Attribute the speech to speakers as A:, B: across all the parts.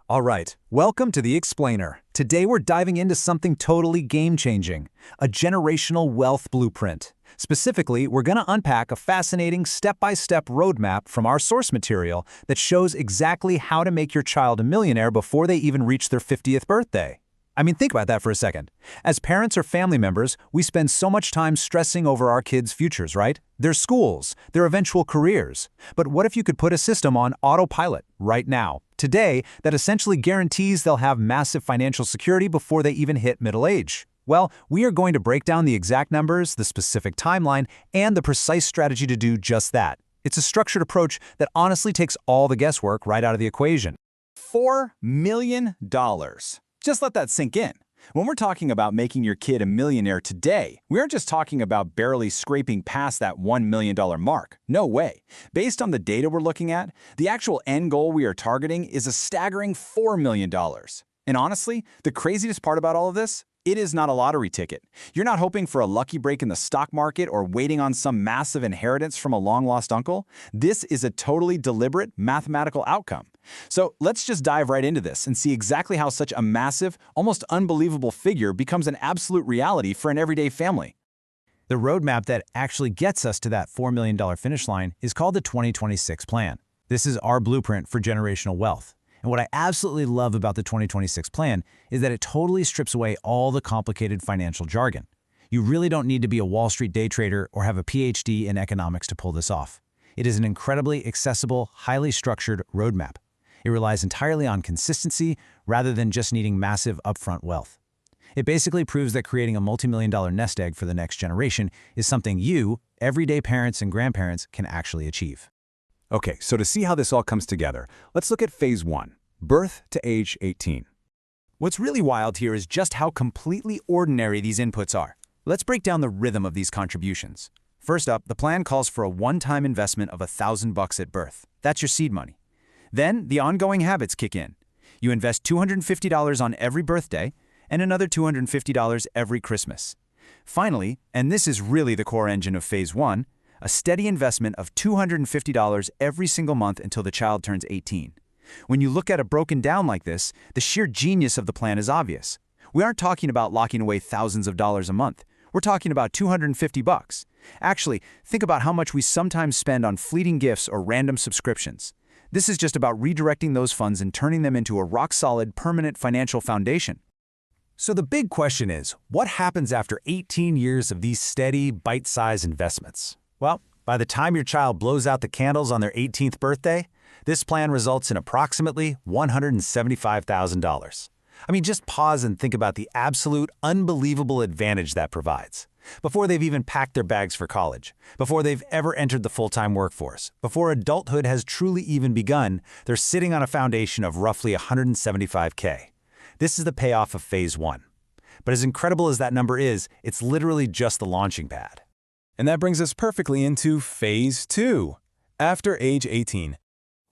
A: All right, welcome to The Explainer. Today we're diving into something totally game-changing, a generational wealth blueprint. Specifically, we're going to unpack a fascinating step-by-step roadmap from our source material that shows exactly how to make your child a millionaire before they even reach their 50th birthday. I mean, think about that for a second. As parents or family members, we spend so much time stressing over our kids' futures, right? Their schools, their eventual careers. But what if you could put a system on autopilot right now, today, that essentially guarantees they'll have massive financial security before they even hit middle age? Well, we are going to break down the exact numbers, the specific timeline, and the precise strategy to do just that. It's a structured approach that honestly takes all the guesswork right out of the equation.
B: $4 million. Just let that sink in. When we're talking about making your kid a millionaire today, we aren't just talking about barely scraping past that $1 million mark. No way. Based on the data we're looking at, the actual end goal we are targeting is a staggering $4 million. And honestly, the craziest part about all of this? It is not a lottery ticket. You're not hoping for a lucky break in the stock market or waiting on some massive inheritance from a long-lost uncle. This is a totally deliberate mathematical outcome. So let's just dive right into this and see exactly how such a massive, almost unbelievable figure becomes an absolute reality for an everyday family.
A: The roadmap that actually gets us to that $4 million finish line is called the 2026 plan. This is our blueprint for generational wealth. And what I absolutely love about the 2026 plan is that it totally strips away all the complicated financial jargon. You really don't need to be a Wall Street day trader or have a PhD in economics to pull this off. It is an incredibly accessible, highly structured roadmap. It relies entirely on consistency rather than just needing massive upfront wealth. It basically proves that creating a multi-million-dollar nest egg for the next generation is something you, everyday parents and grandparents, can actually achieve.
C: Okay, so to see how this all comes together, let's look at phase 1, birth to age 18.
A: What's really wild here is just how completely ordinary these inputs are. Let's break down the rhythm of these contributions. First up, the plan calls for a one-time investment of $1,000 at birth. That's your seed money. Then, the ongoing habits kick in. You invest $250 on every birthday and another $250 every Christmas. Finally, and this is really the core engine of phase 1, a steady investment of $250 every single month until the child turns 18. When you look at it broken down like this, the sheer genius of the plan is obvious. We aren't talking about locking away thousands of dollars a month. We're talking about $250. Actually, think about how much we sometimes spend on fleeting gifts or random subscriptions. This is just about redirecting those funds and turning them into a rock-solid, permanent financial foundation.
C: So the big question is, what happens after 18 years of these steady, bite-sized investments?
A: Well, by the time your child blows out the candles on their 18th birthday, this plan results in approximately $175,000. I mean, just pause and think about the absolute unbelievable advantage that provides. Before they've even packed their bags for college, before they've ever entered the full-time workforce, before adulthood has truly even begun, they're sitting on a foundation of roughly $175K. This is the payoff of phase 1. But as incredible as that number is, it's literally just the launching pad.
C: And that brings us perfectly into phase 2, after age 18.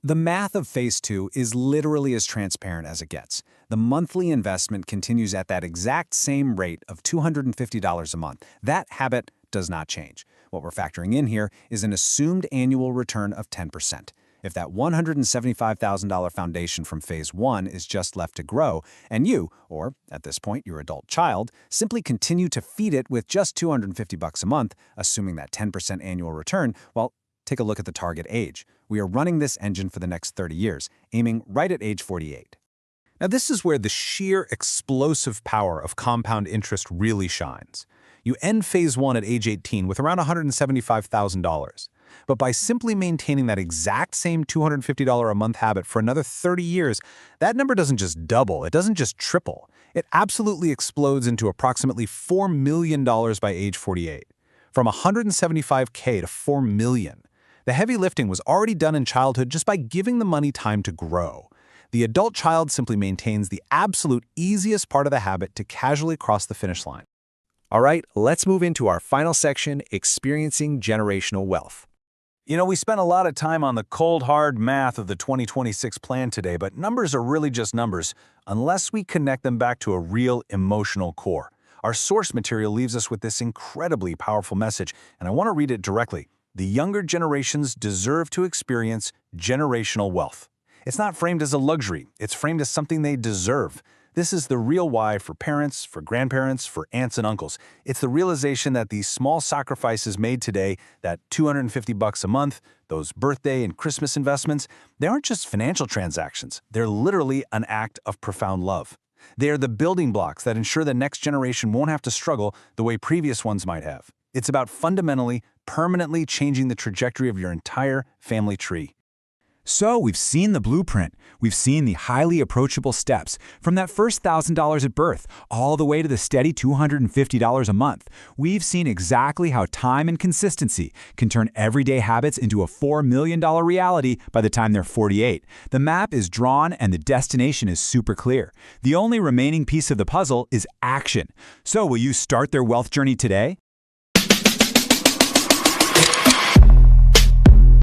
D: The math of phase 2 is literally as transparent as it gets. The monthly investment continues at that exact same rate of $250 a month. That habit does not change. What we're factoring in here is an assumed annual return of 10%. If that $175,000 foundation from phase 1 is just left to grow, and you, or at this point your adult child, simply continue to feed it with just $250 a month, assuming that 10% annual return, well, take a look at the target age. We are running this engine for the next 30 years, aiming right at age 48.
C: Now this is where the sheer explosive power of compound interest really shines. You end phase 1 at age 18 with around $175,000. But by simply maintaining that exact same $250 a month habit for another 30 years, that number doesn't just double, it doesn't just triple. It absolutely explodes into approximately $4 million by age 48. From $175K to $4 million. The heavy lifting was already done in childhood just by giving the money time to grow. The adult child simply maintains the absolute easiest part of the habit to casually cross the finish line.
A: All right, let's move into our final section, experiencing generational wealth.
C: You know, we spent a lot of time on the cold, hard math of the 2026 plan today, but numbers are really just numbers unless we connect them back to a real emotional core. Our source material leaves us with this incredibly powerful message, and I want to read it directly. The younger generations deserve to experience generational wealth. It's not framed as a luxury, it's framed as something they deserve. This is the real why for parents, for grandparents, for aunts and uncles. It's the realization that these small sacrifices made today, that $250 a month, those birthday and Christmas investments, they aren't just financial transactions. They're literally an act of profound love. They are the building blocks that ensure the next generation won't have to struggle the way previous ones might have. It's about fundamentally, permanently changing the trajectory of your entire family tree.
A: So we've seen the blueprint. We've seen the highly approachable steps from that first $1,000 at birth all the way to the steady $250 a month. We've seen exactly how time and consistency can turn everyday habits into a $4 million reality by the time they're 48. The map is drawn and the destination is super clear. The only remaining piece of the puzzle is action. So will you start their wealth journey today?